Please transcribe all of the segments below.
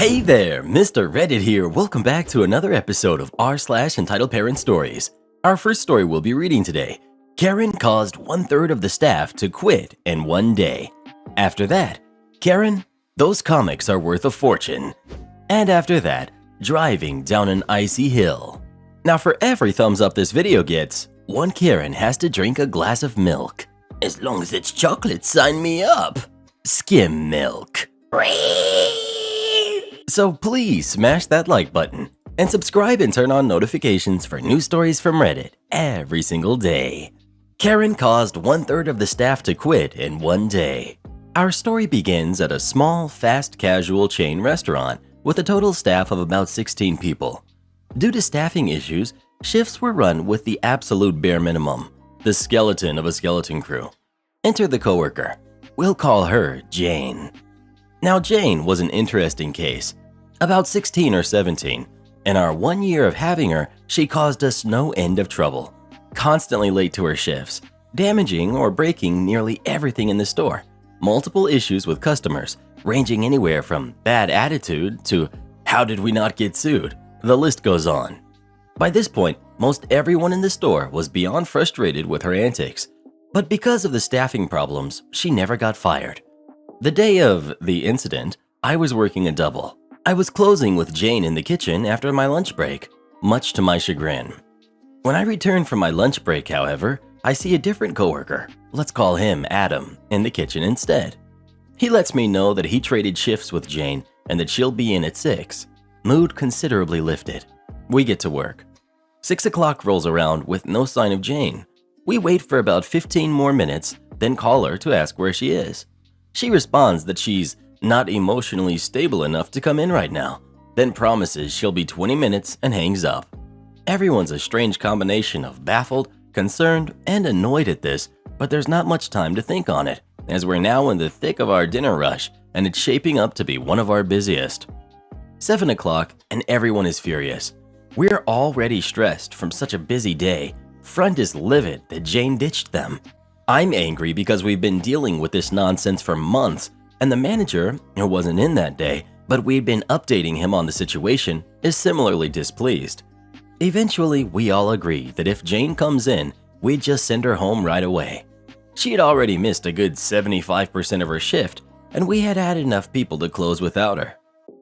Hey there, Mr. Reddit here. Welcome back to another episode of r/entitled parent stories. Our first story we'll be reading today. Karen caused 1/3 of the staff to quit in one day. After that, Karen, those comics are worth a fortune. And after that, driving down an icy hill. Now for every thumbs up this video gets, one Karen has to drink a glass of milk. As long as it's chocolate, sign me up. Skim milk. So please smash that like button and subscribe and turn on notifications for new stories from Reddit every single day. Karen caused 1/3 of the staff to quit in one day. Our story begins at a small, fast casual chain restaurant with a total staff of about 16 people. Due to staffing issues, shifts were run with the absolute bare minimum, the skeleton of a skeleton crew. Enter the coworker. We'll call her Jane. Now Jane was an interesting case. About 16 or 17, in our 1 year of having her, she caused us no end of trouble. Constantly late to her shifts, damaging or breaking nearly everything in the store. Multiple issues with customers, ranging anywhere from bad attitude to how did we not get sued? The list goes on. By this point, most everyone in the store was beyond frustrated with her antics. But because of the staffing problems, she never got fired. The day of the incident, I was working a double. I was closing with Jane in the kitchen after my lunch break, much to my chagrin. When I returned from my lunch break, however, I see a different coworker, let's call him Adam, in the kitchen instead. He lets me know that he traded shifts with Jane and that she'll be in at 6. Mood considerably lifted. We get to work. 6 o'clock rolls around with no sign of Jane. We wait for about 15 more minutes, then call her to ask where she is. She responds that she's not emotionally stable enough to come in right now, then promises she'll be 20 minutes and hangs up. Everyone's a strange combination of baffled, concerned, and annoyed at this, but there's not much time to think on it, as we're now in the thick of our dinner rush and it's shaping up to be one of our busiest. 7 o'clock and everyone is furious. We're already stressed from such a busy day. Front is livid that Jane ditched them. I'm angry because we've been dealing with this nonsense for months, and the manager, who wasn't in that day, but we'd been updating him on the situation, is similarly displeased. Eventually, we all agree that if Jane comes in, we'd just send her home right away. She had already missed a good 75% of her shift, and we had had enough people to close without her.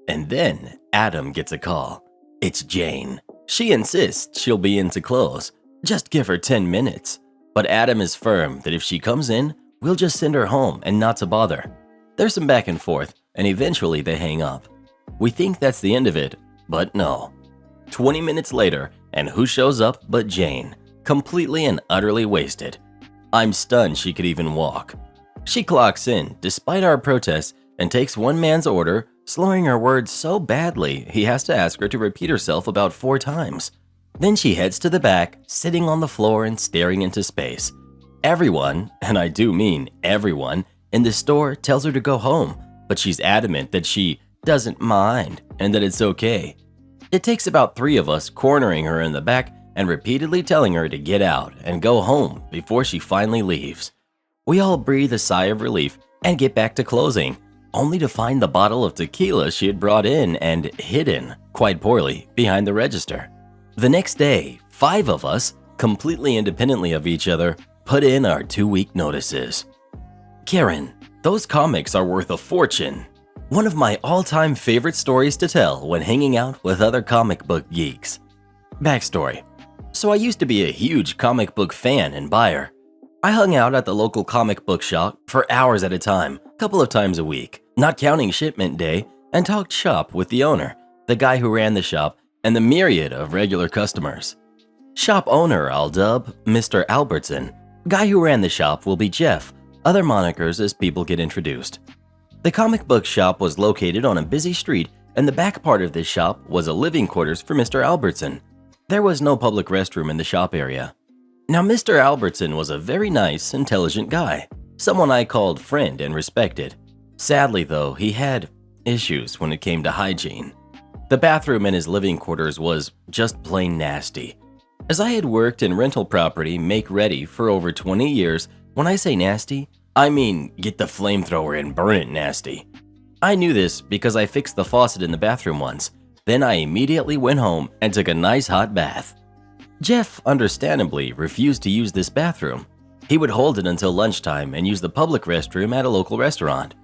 And then Adam gets a call. It's Jane. She insists she'll be in to close. Just give her 10 minutes. But Adam is firm that if she comes in, we'll just send her home and not to bother. There's some back and forth, and eventually they hang up. We think that's the end of it, but no. 20 minutes later, and who shows up but Jane, completely and utterly wasted. I'm stunned she could even walk. She clocks in, despite our protests, and takes one man's order, slurring her words so badly he has to ask her to repeat herself about 4 times. Then she heads to the back, sitting on the floor and staring into space. Everyone, and I do mean everyone, in the store tells her to go home, but she's adamant that she doesn't mind and that it's okay. It takes about 3 of us cornering her in the back and repeatedly telling her to get out and go home before she finally leaves. We all breathe a sigh of relief and get back to closing, only to find the bottle of tequila she had brought in and hidden, quite poorly, behind the register. The next day, 5 of us, completely independently of each other, put in our 2-week notices. Karen, those comics are worth a fortune. One of my all-time favorite stories to tell when hanging out with other comic book geeks. Backstory. So I used to be a huge comic book fan and buyer. I hung out at the local comic book shop for hours at a time, a couple of times a week, not counting shipment day, and talked shop with the owner, the guy who ran the shop, and the myriad of regular customers. Shop owner I'll dub Mr. Albertson. Guy who ran the shop will be Jeff, other monikers as people get introduced. The comic book shop was located on a busy street, and the back part of this shop was a living quarters for Mr. Albertson. There was no public restroom in the shop area. Now Mr. Albertson was a very nice, intelligent guy, someone I called friend and respected. Sadly though, he had issues when it came to hygiene. The bathroom in his living quarters was just plain nasty. As I had worked in rental property make-ready for over 20 years, when I say nasty, I mean get the flamethrower and burn it nasty. I knew this because I fixed the faucet in the bathroom once. Then I immediately went home and took a nice hot bath. Jeff, understandably, refused to use this bathroom. He would hold it until lunchtime and use the public restroom at a local restaurant.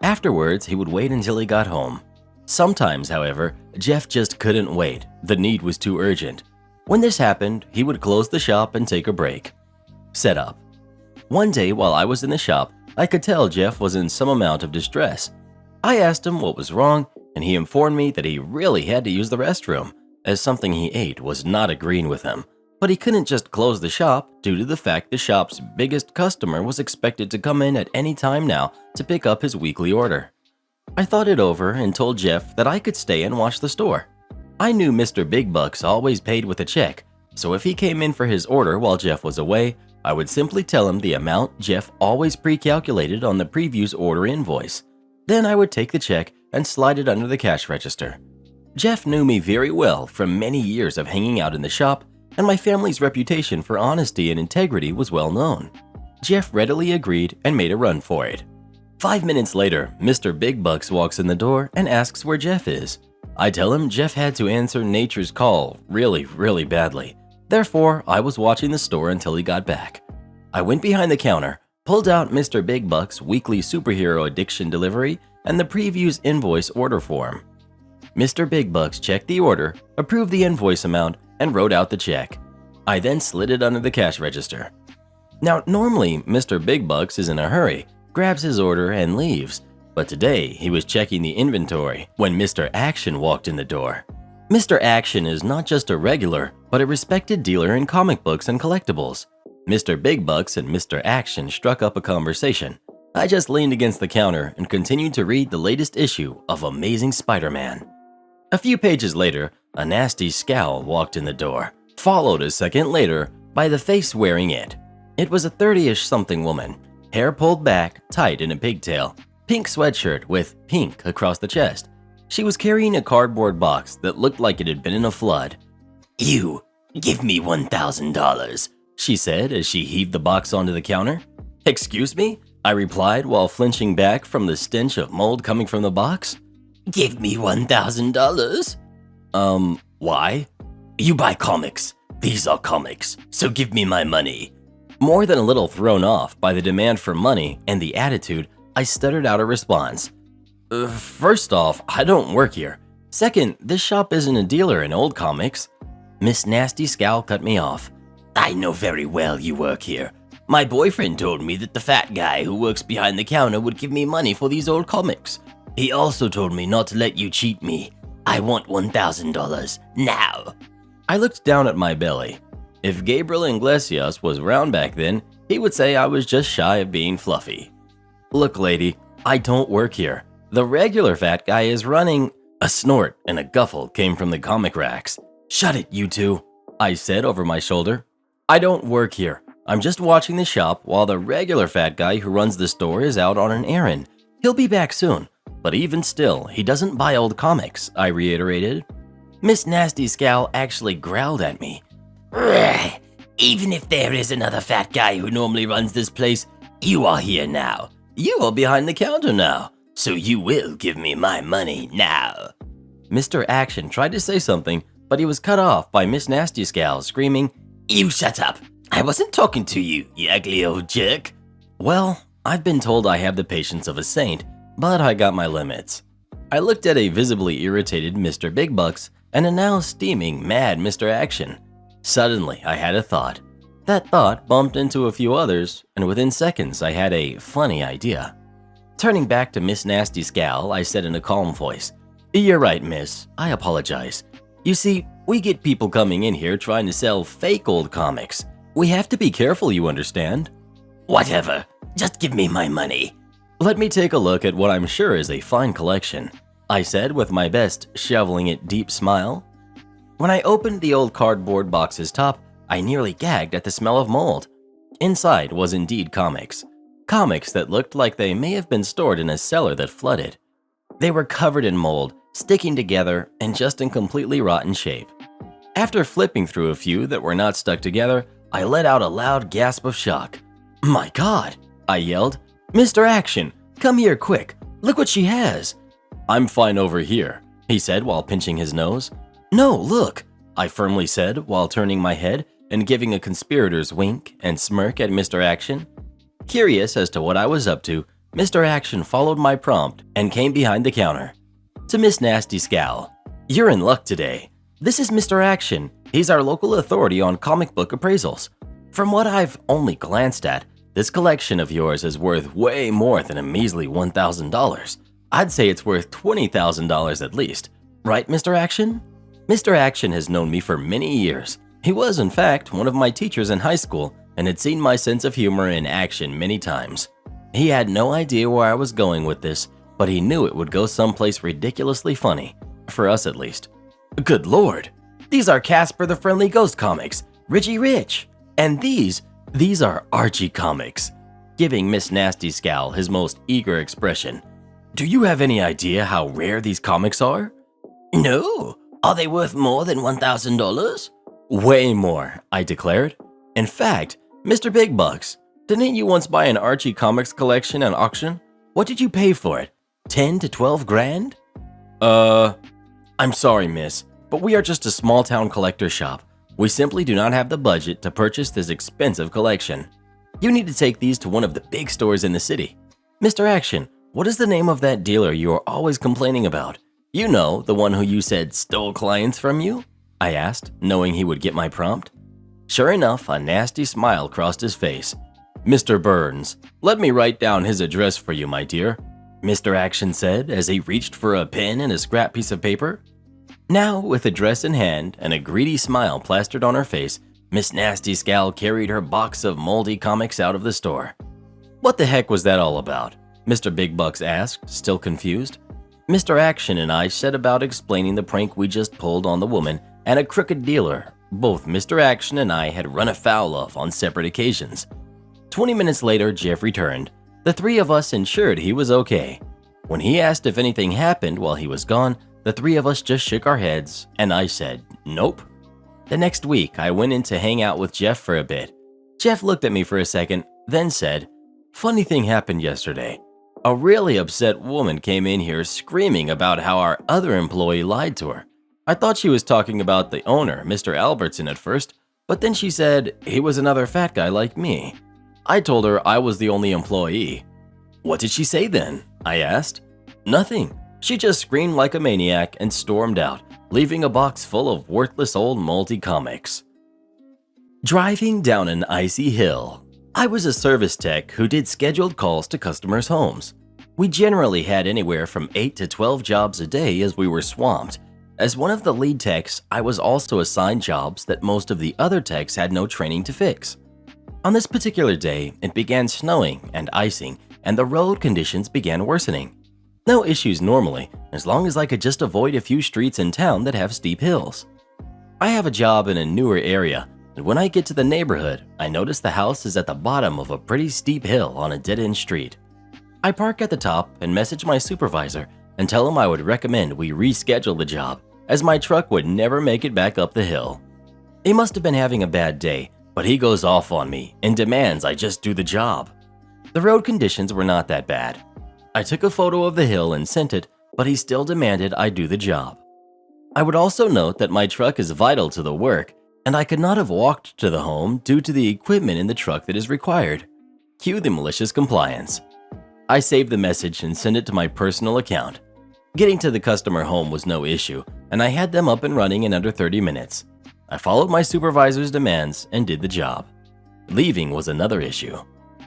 Afterwards, he would wait until he got home. Sometimes, however, Jeff just couldn't wait. The need was too urgent. When this happened, he would close the shop and take a break. Setup. One day while I was in the shop, I could tell Jeff was in some amount of distress. I asked him what was wrong, and he informed me that he really had to use the restroom, as something he ate was not agreeing with him. But he couldn't just close the shop due to the fact the shop's biggest customer was expected to come in at any time now to pick up his weekly order. I thought it over and told Jeff that I could stay and watch the store. I knew Mr. Big Bucks always paid with a check, so if he came in for his order while Jeff was away, I would simply tell him the amount Jeff always pre-calculated on the previous order invoice. Then I would take the check and slide it under the cash register. Jeff knew me very well from many years of hanging out in the shop, and my family's reputation for honesty and integrity was well known. Jeff readily agreed and made a run for it. 5 minutes later, Mr. Big Bucks walks in the door and asks where Jeff is. I tell him Jeff had to answer nature's call really badly. Therefore, I was watching the store until he got back. I went behind the counter, pulled out Mr. Big Bucks' weekly superhero addiction delivery and the preview's invoice order form. Mr. Big Bucks checked the order, approved the invoice amount, and wrote out the check. I then slid it under the cash register. Now, normally, Mr. Big Bucks is in a hurry, grabs his order, and leaves. But today, he was checking the inventory when Mr. Action walked in the door. Mr. Action is not just a regular, but a respected dealer in comic books and collectibles. Mr. Big Bucks and Mr. Action struck up a conversation. I just leaned against the counter and continued to read the latest issue of Amazing Spider-Man. A few pages later, a nasty scowl walked in the door, followed a second later by the face wearing it. It was a 30-ish something woman, hair pulled back, tight in a pigtail, pink sweatshirt with pink across the chest. She was carrying a cardboard box that looked like it had been in a flood. "You, give me $1,000, she said as she heaved the box onto the counter. "Excuse me?" I replied while flinching back from the stench of mold coming from the box. "Give me $1,000. Why?" "You buy comics. These are comics, so give me my money." More than a little thrown off by the demand for money and the attitude, I stuttered out a response. First off, I don't work here. Second, this shop isn't a dealer in old comics." Miss Nasty Scowl cut me off. "I know very well you work here. My boyfriend told me that the fat guy who works behind the counter would give me money for these old comics. He also told me not to let you cheat me. I want $1,000 now." I looked down at my belly. If Gabriel Iglesias was around back then, he would say I was just shy of being fluffy. "Look, lady, I don't work here. The regular fat guy is running." A snort and a guffle came from the comic racks. "Shut it, you two," I said over my shoulder. "I don't work here. I'm just watching the shop while the regular fat guy who runs the store is out on an errand. He'll be back soon. But even still, he doesn't buy old comics," I reiterated. Miss Nasty Scowl actually growled at me. "Even if there is another fat guy who normally runs this place, you are here now. You are behind the counter now, so you will give me my money now." Mr. Action tried to say something, but he was cut off by Miss Nasty Scowl screaming, "You shut up. I wasn't talking to you, you ugly old jerk." Well, I've been told I have the patience of a saint, but I got my limits. I looked at a visibly irritated Mr. Big Bucks and a now steaming mad Mr. Action. Suddenly, I had a thought. That thought bumped into a few others, and within seconds I had a funny idea. Turning back to Miss Nasty Scowl, I said in a calm voice, "You're right, miss. I apologize. You see, we get people coming in here trying to sell fake old comics. We have to be careful, you understand?" "Whatever. Just give me my money." "Let me take a look at what I'm sure is a fine collection," I said with my best shoveling it deep smile. When I opened the old cardboard box's top, I nearly gagged at the smell of mold. Inside was indeed comics. Comics that looked like they may have been stored in a cellar that flooded. They were covered in mold, sticking together, and just in completely rotten shape. After flipping through a few that were not stuck together, I let out a loud gasp of shock. "My God!" I yelled. "Mr. Action, come here quick. Look what she has. "I'm fine over here," he said while pinching his nose. "No, look," I firmly said while turning my head and giving a conspirator's wink and smirk at Mr. Action. Curious as to what I was up to, Mr. Action followed my prompt and came behind the counter. To Miss Nasty Scowl, "You're in luck today. This is Mr. Action. He's our local authority on comic book appraisals. From what I've only glanced at, this collection of yours is worth way more than a measly $1,000. I'd say it's worth $20,000 at least. Right, Mr. Action?" Mr. Action has known me for many years. He was, in fact, one of my teachers in high school and had seen my sense of humor in action many times. He had no idea where I was going with this, but he knew it would go someplace ridiculously funny, for us at least. "Good lord, these are Casper the Friendly Ghost comics, Richie Rich, and these are Archie comics," giving Miss Nasty Scowl his most eager expression. "Do you have any idea how rare these comics are?" "No. Are they worth more than $1,000? "Way more," I declared. "In fact, Mr. Big Bucks, didn't you once buy an Archie comics collection at auction? What did you pay for it? 10 to 12 grand? I'm sorry, miss, but we are just a small-town collector shop. We simply do not have the budget to purchase this expensive collection. You need to take these to one of the big stores in the city. Mr. Action, what is the name of that dealer you are always complaining about? You know, the one who you said stole clients from you?" I asked, knowing he would get my prompt. Sure enough, a nasty smile crossed his face. "Mr. Burns, let me write down his address for you, my dear," Mr. Action said as he reached for a pen and a scrap piece of paper. Now, with address in hand and a greedy smile plastered on her face, Miss Nasty Scowl carried her box of moldy comics out of the store. "What the heck was that all about?" Mr. Big Bucks asked, still confused. Mr. Action and I set about explaining the prank we just pulled on the woman and a crooked dealer both Mr. Action and I had run afoul of on separate occasions. 20 minutes later, Jeff returned. The three of us ensured he was okay. When he asked if anything happened while he was gone, the three of us just shook our heads, and I said, "Nope." The next week, I went in to hang out with Jeff for a bit. Jeff looked at me for a second, then said, "Funny thing happened yesterday. A really upset woman came in here screaming about how our other employee lied to her. I thought she was talking about the owner, Mr. Albertson, at first, but then she said he was another fat guy like me. I told her I was the only employee." "What did she say then?" I asked. "Nothing. She just screamed like a maniac and stormed out, leaving a box full of worthless old moldy comics." Driving down an icy hill. I was a service tech who did scheduled calls to customers' homes. We generally had anywhere from 8 to 12 jobs a day as we were swamped. As one of the lead techs, I was also assigned jobs that most of the other techs had no training to fix. On this particular day, it began snowing and icing, and the road conditions began worsening. No issues normally, as long as I could just avoid a few streets in town that have steep hills. I have a job in a newer area, and when I get to the neighborhood, I notice the house is at the bottom of a pretty steep hill on a dead-end street. I park at the top and message my supervisor and tell him I would recommend we reschedule the job, as my truck would never make it back up the hill. He must have been having a bad day, but he goes off on me and demands I just do the job. The road conditions were not that bad. I took a photo of the hill and sent it, but he still demanded I do the job. I would also note that my truck is vital to the work, and I could not have walked to the home due to the equipment in the truck that is required. Cue the malicious compliance. I saved the message and sent it to my personal account. Getting to the customer home was no issue, and I had them up and running in under 30 minutes. I followed my supervisor's demands and did the job. Leaving was another issue.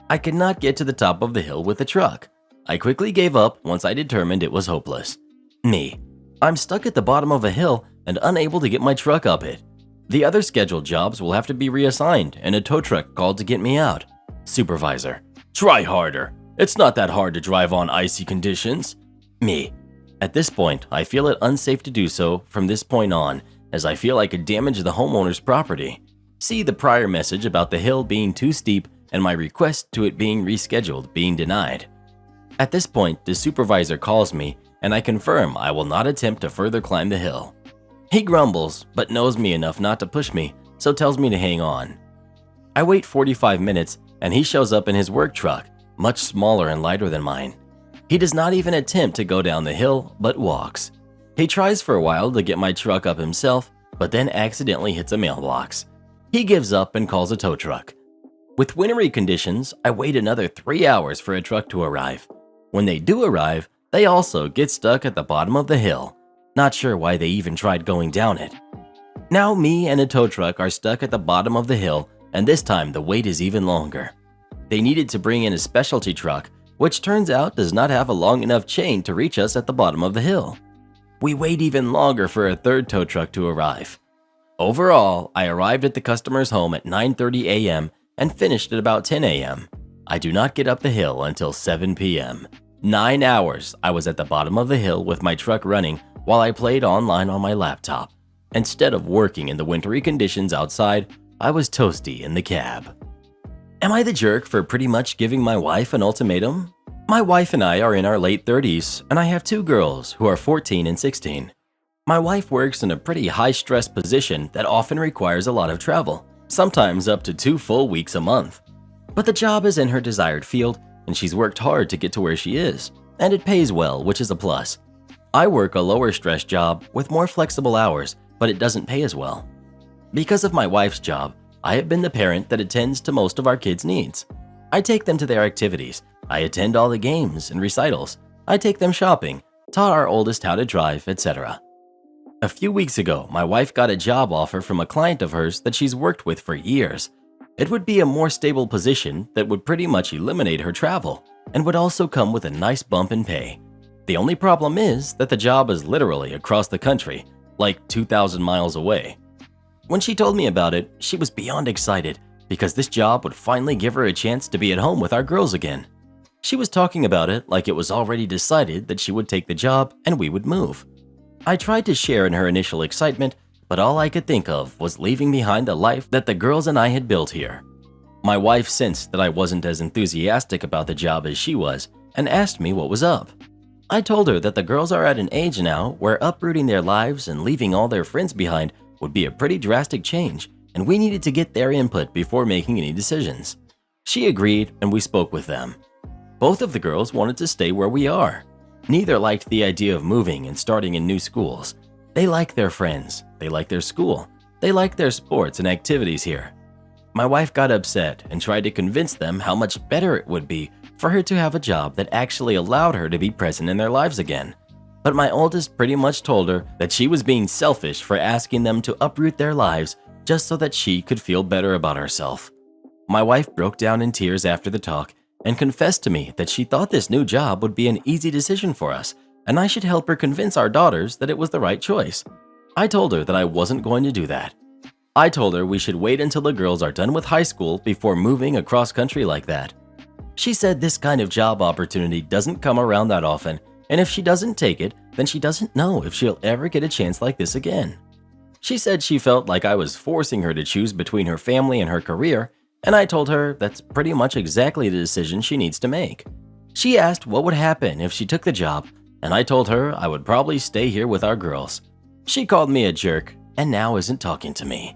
I could not get to the top of the hill with the truck. I quickly gave up once I determined it was hopeless. Me. I'm stuck at the bottom of a hill and unable to get my truck up it. The other scheduled jobs will have to be reassigned and a tow truck called to get me out. Supervisor. Try harder. It's not that hard to drive on icy conditions. Me. At this point, I feel it unsafe to do so from this point on, as I feel I could damage the homeowner's property. See the prior message about the hill being too steep and my request to it being rescheduled being denied. At this point, the supervisor calls me and I confirm I will not attempt to further climb the hill. He grumbles, but knows me enough not to push me, so tells me to hang on. I wait 45 minutes and he shows up in his work truck, much smaller and lighter than mine. He does not even attempt to go down the hill, but walks. He tries for a while to get my truck up himself, but then accidentally hits a mailbox. He gives up and calls a tow truck. With wintry conditions, I wait another 3 hours for a truck to arrive. When they do arrive, they also get stuck at the bottom of the hill. Not sure why they even tried going down it. Now me and a tow truck are stuck at the bottom of the hill, and this time the wait is even longer. They needed to bring in a specialty truck, which turns out does not have a long enough chain to reach us at the bottom of the hill. We wait even longer for a third tow truck to arrive. Overall, I arrived at the customer's home at 9:30 a.m. and finished at about 10 a.m. I do not get up the hill until 7 p.m. 9 hours I was at the bottom of the hill with my truck running while I played online on my laptop. Instead of working in the wintry conditions outside, I was toasty in the cab. Am I the jerk for pretty much giving my wife an ultimatum? My wife and I are in our late 30s, and I have 2 girls who are 14 and 16. My wife works in a pretty high-stress position that often requires a lot of travel, sometimes up to 2 full weeks a month. But the job is in her desired field, and she's worked hard to get to where she is, and it pays well, which is a plus. I work a lower-stress job with more flexible hours, but it doesn't pay as well. Because of my wife's job, I have been the parent that attends to most of our kids' needs. I take them to their activities, I attend all the games and recitals, I take them shopping, taught our oldest how to drive, etc. A few weeks ago, my wife got a job offer from a client of hers that she's worked with for years. It would be a more stable position that would pretty much eliminate her travel and would also come with a nice bump in pay. The only problem is that the job is literally across the country, like 2,000 miles away. When she told me about it, she was beyond excited because this job would finally give her a chance to be at home with our girls again. She was talking about it like it was already decided that she would take the job and we would move. I tried to share in her initial excitement, but all I could think of was leaving behind the life that the girls and I had built here. My wife sensed that I wasn't as enthusiastic about the job as she was and asked me what was up. I told her that the girls are at an age now where uprooting their lives and leaving all their friends behind would be a pretty drastic change, and we needed to get their input before making any decisions. She agreed, and we spoke with them. Both of the girls wanted to stay where we are. Neither liked the idea of moving and starting in new schools. They like their friends, they like their school, they like their sports and activities here. My wife got upset and tried to convince them how much better it would be for her to have a job that actually allowed her to be present in their lives again. But my oldest pretty much told her that she was being selfish for asking them to uproot their lives just so that she could feel better about herself. My wife broke down in tears after the talk and confessed to me that she thought this new job would be an easy decision for us, and I should help her convince our daughters that it was the right choice. I told her that I wasn't going to do that. I told her we should wait until the girls are done with high school before moving across country like that. She said this kind of job opportunity doesn't come around that often, and if she doesn't take it, then she doesn't know if she'll ever get a chance like this again. She said she felt like I was forcing her to choose between her family and her career, and I told her that's pretty much exactly the decision she needs to make. She asked what would happen if she took the job, and I told her I would probably stay here with our girls. She called me a jerk and now isn't talking to me.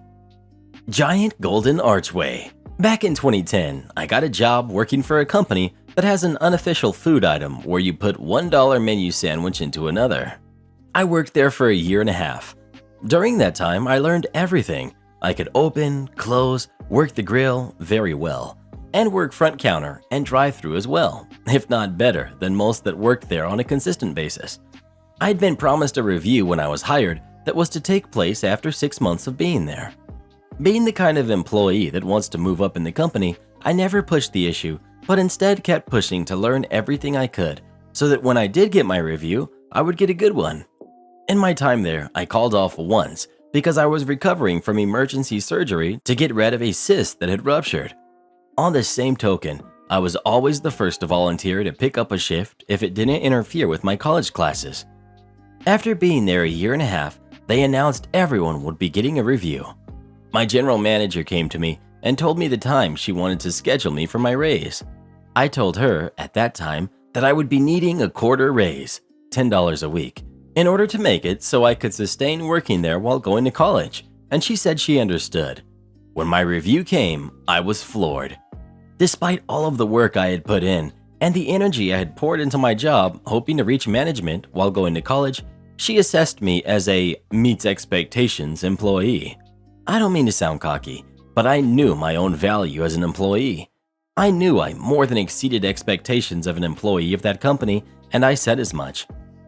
Giant golden archway. Back in 2010, I got a job working for a company that has an unofficial food item where you put $1 menu sandwich into another. I worked there for a year and a half. During that time, I learned everything. I could open, close, work the grill very well, and work front counter and drive-through as well, if not better than most that worked there on a consistent basis. I'd been promised a review when I was hired that was to take place after 6 months of being there. Being the kind of employee that wants to move up in the company, I never pushed the issue, but instead kept pushing to learn everything I could, so that when I did get my review, I would get a good one. In my time there, I called off once because I was recovering from emergency surgery to get rid of a cyst that had ruptured. On the same token, I was always the first to volunteer to pick up a shift if it didn't interfere with my college classes. After being there a year and a half, they announced everyone would be getting a review. My general manager came to me and told me the time she wanted to schedule me for my raise. I told her at that time that I would be needing a quarter raise, $10 a week, in order to make it so I could sustain working there while going to college, and she said she understood. When my review came, I was floored. Despite all of the work I had put in, And the energy I had poured into my job, hoping to reach management while going to college, she assessed me as a meets expectations employee. I don't mean to sound cocky, but I knew my own value as an employee. I knew I more than exceeded expectations of an employee of that company, and I said as much.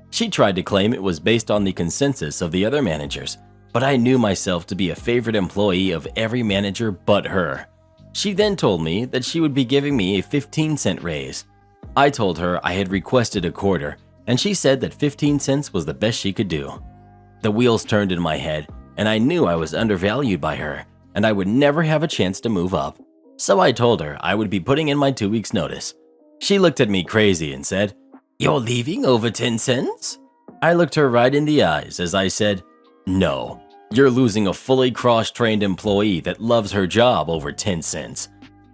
She tried to claim it was based on the consensus of the other managers, but I knew myself to be a favorite employee of every manager but her. She then told me that she would be giving me a 15-cent raise. I told her I had requested a quarter, and she said that 15 cents was the best she could do. The wheels turned in my head, and I knew I was undervalued by her, and I would never have a chance to move up. So I told her I would be putting in my 2 weeks' notice. She looked at me crazy and said, "You're leaving over 10 cents?" I looked her right in the eyes as I said, "No, you're losing a fully cross-trained employee that loves her job over 10 cents.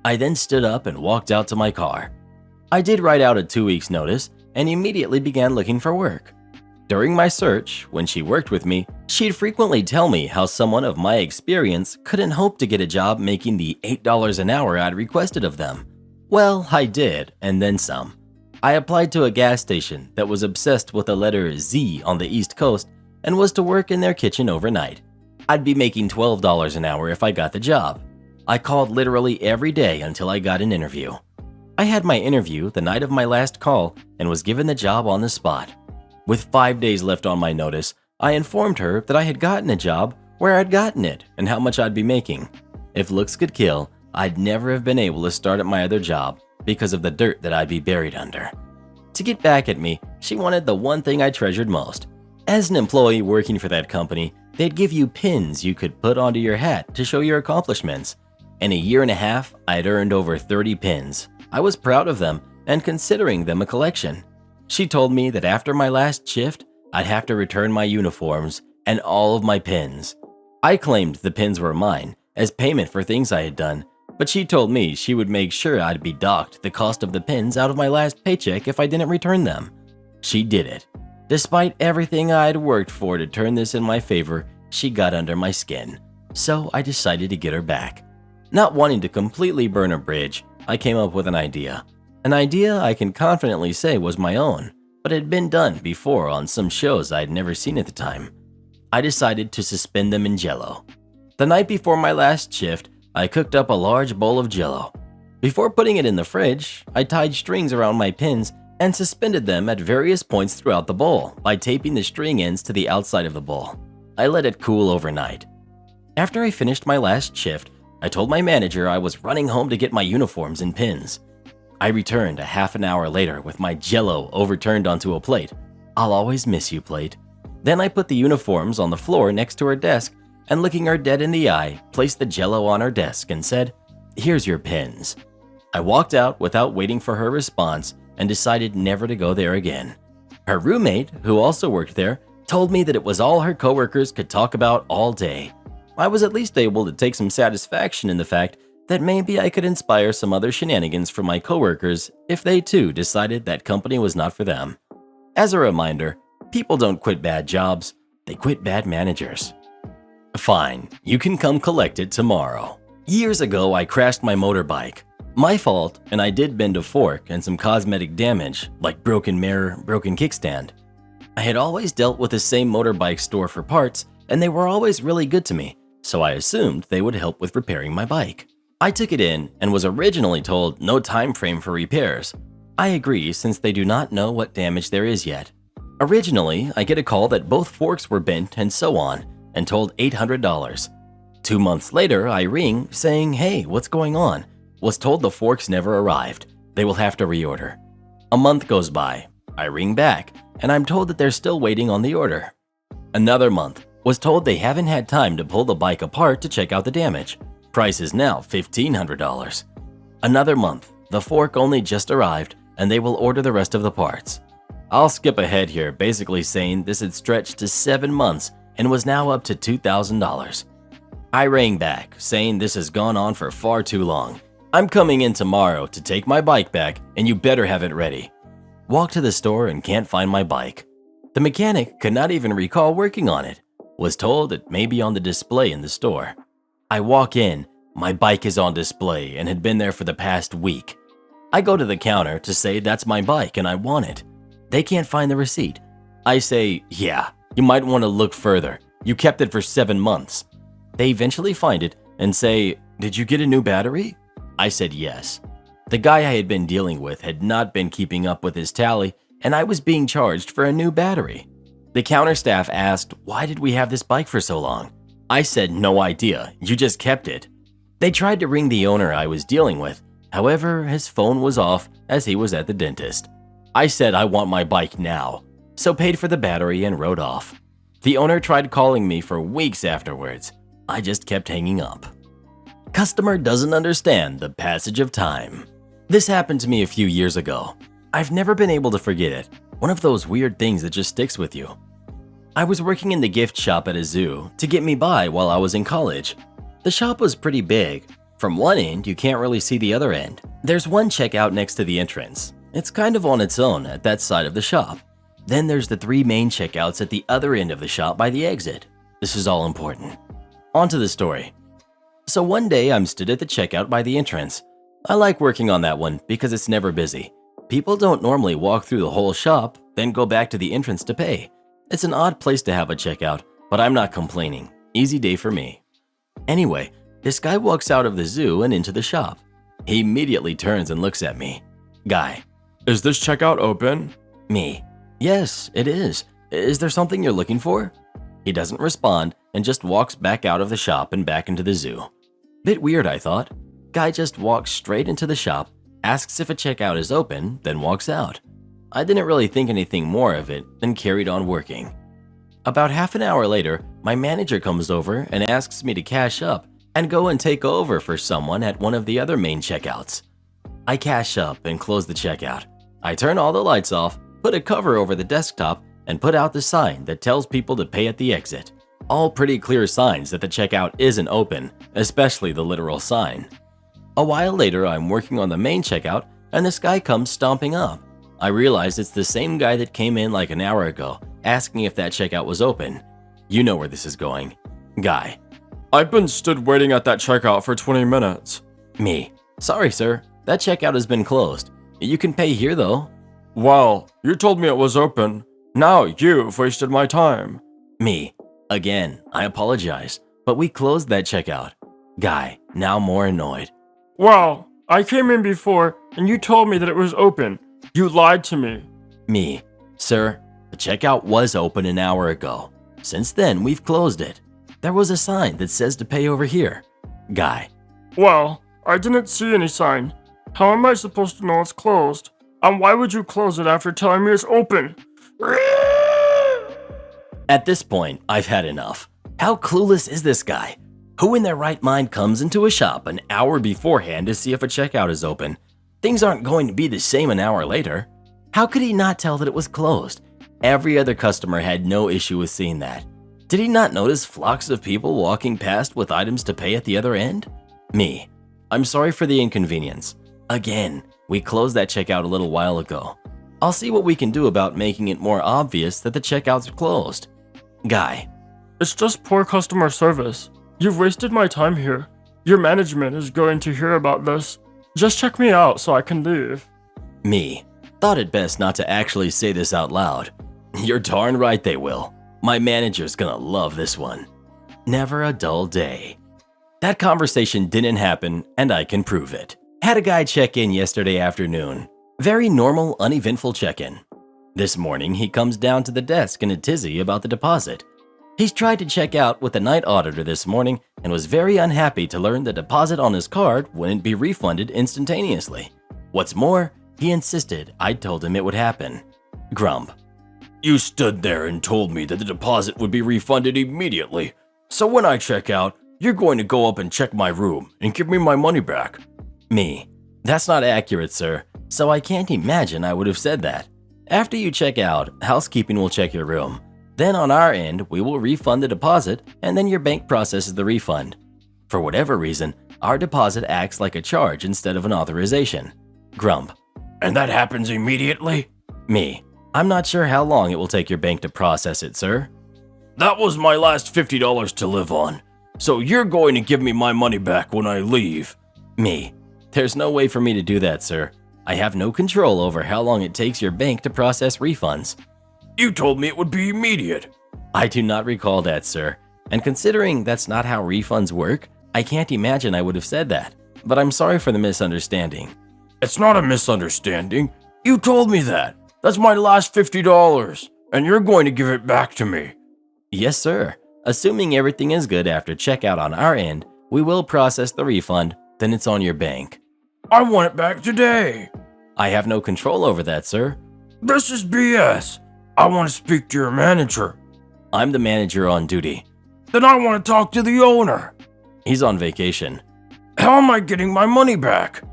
I then stood up and walked out to my car. I did write out a 2 weeks' notice and immediately began looking for work. During my search, when she worked with me, she'd frequently tell me how someone of my experience couldn't hope to get a job making the $8 an hour I'd requested of them. Well, I did, and then some. I applied to a gas station that was obsessed with the letter Z on the East Coast and was to work in their kitchen overnight. I'd be making $12 an hour if I got the job. I called literally every day until I got an interview. I had my interview the night of my last call and was given the job on the spot. With 5 days left on my notice, I informed her that I had gotten a job, where I'd gotten it, and how much I'd be making. If looks could kill, I'd never have been able to start at my other job because of the dirt that I'd be buried under. To get back at me, she wanted the one thing I treasured most. As an employee working for that company, they'd give you pins you could put onto your hat to show your accomplishments. In a year and a half, I'd earned over 30 pins. I was proud of them and considering them a collection. She told me that after my last shift, I'd have to return my uniforms and all of my pins. I claimed the pins were mine as payment for things I had done, but she told me she would make sure I'd be docked the cost of the pins out of my last paycheck if I didn't return them. She did it. Despite everything I'd worked for to turn this in my favor, she got under my skin. So I decided to get her back. Not wanting to completely burn a bridge, I came up with an idea. An idea I can confidently say was my own, but had been done before on some shows I'd never seen at the time. I decided to suspend them in Jell-O. The night before my last shift, I cooked up a large bowl of Jell-O. Before putting it in the fridge, I tied strings around my pins and suspended them at various points throughout the bowl by taping the string ends to the outside of the bowl. I let it cool overnight. After I finished my last shift, I told my manager I was running home to get my uniforms and pins. I returned a half an hour later with my Jell-O overturned onto a plate. "I'll always miss you" plate. Then I put the uniforms on the floor next to her desk and, looking her dead in the eye, placed the Jell-O on her desk and said, "Here's your pins." I walked out without waiting for her response and decided never to go there again. Her roommate, who also worked there, told me that it was all her coworkers could talk about all day. I was at least able to take some satisfaction in the fact that maybe I could inspire some other shenanigans from my coworkers if they too decided that company was not for them. As a reminder, people don't quit bad jobs, they quit bad managers. Fine, you can come collect it tomorrow. Years ago, I crashed my motorbike. My fault, and I did bend a fork and some cosmetic damage, like broken mirror, broken kickstand. I had always dealt with the same motorbike store for parts, and they were always really good to me, so I assumed they would help with repairing my bike. I took it in and was originally told no time frame for repairs. I agree, since they do not know what damage there is yet. Originally, I get a call that both forks were bent and so on, and told $800. 2 months later, I ring saying, "Hey, what's going on?" Was told the forks never arrived. They will have to reorder. A month goes by. I ring back, and I'm told that they're still waiting on the order. Another month. Was told they haven't had time to pull the bike apart to check out the damage. Price is now $1,500. Another month. The fork only just arrived, and they will order the rest of the parts. I'll skip ahead here, basically saying this had stretched to 7 months and was now up to $2,000. I rang back, saying this has gone on for far too long. I'm coming in tomorrow to take my bike back, and you better have it ready. Walk to the store and can't find my bike. The mechanic could not even recall working on it. Was told it may be on the display in the store. I walk in, my bike is on display and had been there for the past week. I go to the counter to say that's my bike and I want it. They can't find the receipt. I say, yeah, you might want to look further. You kept it for 7 months. They eventually find it and say, did you get a new battery? I said yes. The guy I had been dealing with had not been keeping up with his tally, and I was being charged for a new battery. The counter staff asked, why did we have this bike for so long? I said, no idea, you just kept it. They tried to ring the owner I was dealing with. However, his phone was off as he was at the dentist. I said I want my bike now, so paid for the battery and rode off. The owner tried calling me for weeks afterwards. I just kept hanging up. Customer doesn't understand the passage of time. This happened to me a few years ago. I've never been able to forget it. One of those weird things that just sticks with you. I was working in the gift shop at a zoo to get me by while I was in college. The shop was pretty big. From one end, you can't really see the other end. There's one checkout next to the entrance. It's kind of on its own at that side of the shop. Then there's the 3 main checkouts at the other end of the shop by the exit. This is all important. On to the story. So one day I'm stood at the checkout by the entrance. I like working on that one because it's never busy. People don't normally walk through the whole shop, then go back to the entrance to pay. It's an odd place to have a checkout, but I'm not complaining. Easy day for me. Anyway, this guy walks out of the zoo and into the shop. He immediately turns and looks at me. Guy. Is this checkout open? Me. Yes, it is. Is there something you're looking for? He doesn't respond and just walks back out of the shop and back into the zoo. Bit weird, I thought. Guy just walks straight into the shop, asks if a checkout is open, then walks out. I didn't really think anything more of it and carried on working. About half an hour later, my manager comes over and asks me to cash up and go and take over for someone at one of the other main checkouts. I cash up and close the checkout. I turn all the lights off, put a cover over the desktop, and put out the sign that tells people to pay at the exit. All pretty clear signs that the checkout isn't open, especially the literal sign. A while later, I'm working on the main checkout and this guy comes stomping up. I realize it's the same guy that came in like an hour ago, asking if that checkout was open. You know where this is going. Guy. I've been stood waiting at that checkout for 20 minutes. Me. Sorry, sir. That checkout has been closed. You can pay here, though. Well, you told me it was open. Now you've wasted my time. Me. Again, I apologize, but we closed that checkout. Guy, now more annoyed. Well, I came in before and you told me that it was open. You lied to me. Me. Sir, the checkout was open an hour ago. Since then, we've closed it. There was a sign that says to pay over here. Guy. Well, I didn't see any sign. How am I supposed to know it's closed? And why would you close it after telling me it's open? At this point, I've had enough. How clueless is this guy? Who in their right mind comes into a shop an hour beforehand to see if a checkout is open? Things aren't going to be the same an hour later. How could he not tell that it was closed? Every other customer had no issue with seeing that. Did he not notice flocks of people walking past with items to pay at the other end? Me. I'm sorry for the inconvenience. Again, we closed that checkout a little while ago. I'll see what we can do about making it more obvious that the checkouts are closed. Guy. It's just poor customer service. You've wasted my time here. Your management is going to hear about this. Just check me out so I can leave. Me. Thought it best not to actually say this out loud. You're darn right they will. My manager's gonna love this one. Never a dull day. That conversation didn't happen, and I can prove it. Had a guy check in yesterday afternoon. Very normal, uneventful check-in. This morning, he comes down to the desk in a tizzy about the deposit. He's tried to check out with the night auditor this morning and was very unhappy to learn the deposit on his card wouldn't be refunded instantaneously. What's more, he insisted I'd told him it would happen. Grump. You stood there and told me that the deposit would be refunded immediately. So when I check out, you're going to go up and check my room and give me my money back. Me. That's not accurate, sir, so I can't imagine I would have said that. After you check out, housekeeping will check your room. Then on our end, we will refund the deposit and then your bank processes the refund. For whatever reason, our deposit acts like a charge instead of an authorization. Grump. And that happens immediately? Me. I'm not sure how long it will take your bank to process it, sir. That was my last $50 to live on, so you're going to give me my money back when I leave. Me. There's no way for me to do that, sir. I have no control over how long it takes your bank to process refunds. You told me it would be immediate. I do not recall that, sir. And considering that's not how refunds work, I can't imagine I would have said that. But I'm sorry for the misunderstanding. It's not a misunderstanding. You told me that. That's my last $50, and you're going to give it back to me. Yes, sir. Assuming everything is good after checkout on our end, we will process the refund, then it's on your bank. I want it back today. I have no control over that, sir. This is BS. I want to speak to your manager. I'm the manager on duty. Then I want to talk to the owner. He's on vacation. How am I getting my money back?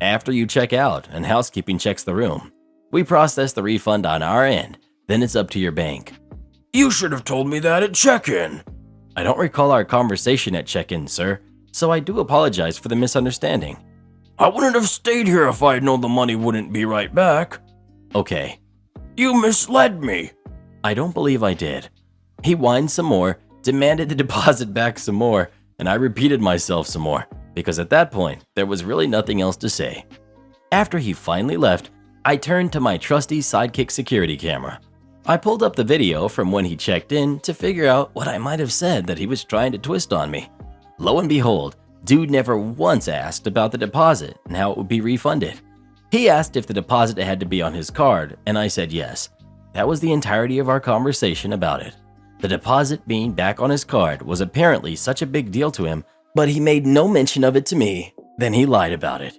After you check out and housekeeping checks the room, we process the refund on our end, then it's up to your bank. You should have told me that at check-in. I don't recall our conversation at check-in, sir, so I do apologize for the misunderstanding. I wouldn't have stayed here if I had known the money wouldn't be right back. Okay. You misled me. I don't believe I did. He whined some more, demanded the deposit back some more, and I repeated myself some more, because at that point, there was really nothing else to say. After he finally left, I turned to my trusty Sidekick security camera. I pulled up the video from when he checked in to figure out what I might have said that he was trying to twist on me. Lo and behold, dude never once asked about the deposit and how it would be refunded. He asked if the deposit had to be on his card, and I said yes. That was the entirety of our conversation about it. The deposit being back on his card was apparently such a big deal to him, but he made no mention of it to me. Then he lied about it.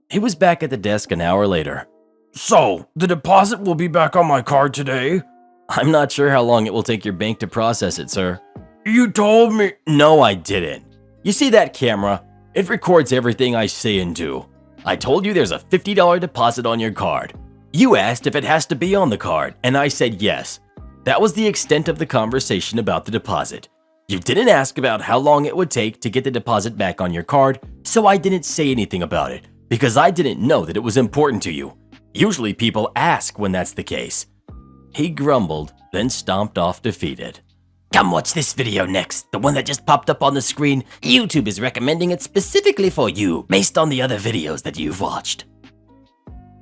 He was back at the desk an hour later. So, the deposit will be back on my card today? I'm not sure how long it will take your bank to process it, sir. You told me— No, I didn't. You see that camera? It records everything I say and do. I told you there's a $50 deposit on your card. You asked if it has to be on the card, and I said yes. That was the extent of the conversation about the deposit. You didn't ask about how long it would take to get the deposit back on your card, so I didn't say anything about it, because I didn't know that it was important to you. Usually people ask when that's the case. He grumbled, then stomped off defeated. Come watch this video next, the one that just popped up on the screen. YouTube is recommending it specifically for you, based on the other videos that you've watched.